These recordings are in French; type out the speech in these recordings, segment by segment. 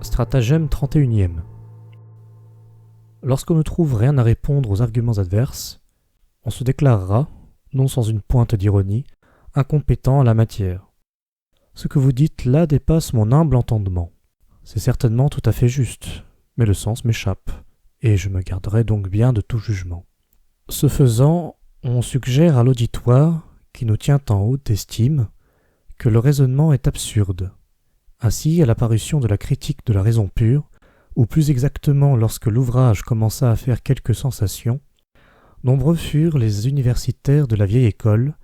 Stratagème 31e. Lorsqu'on ne trouve rien à répondre aux arguments adverses, on se déclarera, non sans une pointe d'ironie, incompétent en la matière. Ce que vous dites là dépasse mon humble entendement. C'est certainement tout à fait juste, mais le sens m'échappe, et je me garderai donc bien de tout jugement. Ce faisant, on suggère à l'auditoire, qui nous tient en haute estime, que le raisonnement est absurde. Ainsi, à l'apparition de la critique de la raison pure, ou plus exactement lorsque l'ouvrage commença à faire quelques sensations, nombreux furent les universitaires de la vieille école,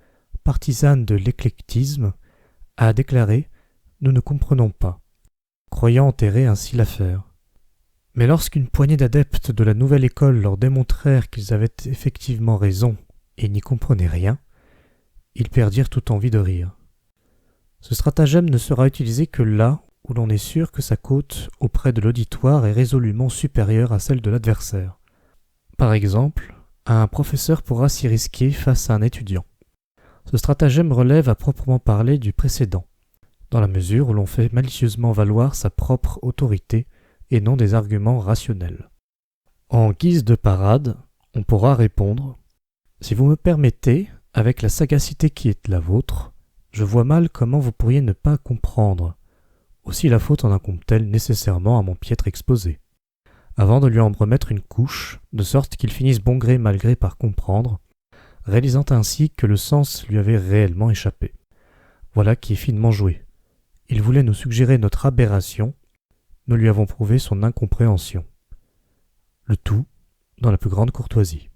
partisanes de l'éclectisme, à déclarer « Nous ne comprenons pas », croyant enterrer ainsi l'affaire. Mais lorsqu'une poignée d'adeptes de la nouvelle école leur démontrèrent qu'ils avaient effectivement raison et n'y comprenaient rien, ils perdirent toute envie de rire. Ce stratagème ne sera utilisé que là où l'on est sûr que sa cote auprès de l'auditoire est résolument supérieure à celle de l'adversaire. Par exemple, un professeur pourra s'y risquer face à un étudiant. Ce stratagème relève à proprement parler du précédent, dans la mesure où l'on fait malicieusement valoir sa propre autorité et non des arguments rationnels. En guise de parade, on pourra répondre « Si vous me permettez, avec la sagacité qui est la vôtre, je vois mal comment vous pourriez ne pas comprendre. Aussi la faute en incombe-t-elle nécessairement à mon piètre exposé ?» avant de lui en remettre une couche, de sorte qu'il finisse bon gré mal gré par comprendre, réalisant ainsi que le sens lui avait réellement échappé. Voilà qui est finement joué. Il voulait nous suggérer notre aberration, nous lui avons prouvé son incompréhension. Le tout dans la plus grande courtoisie.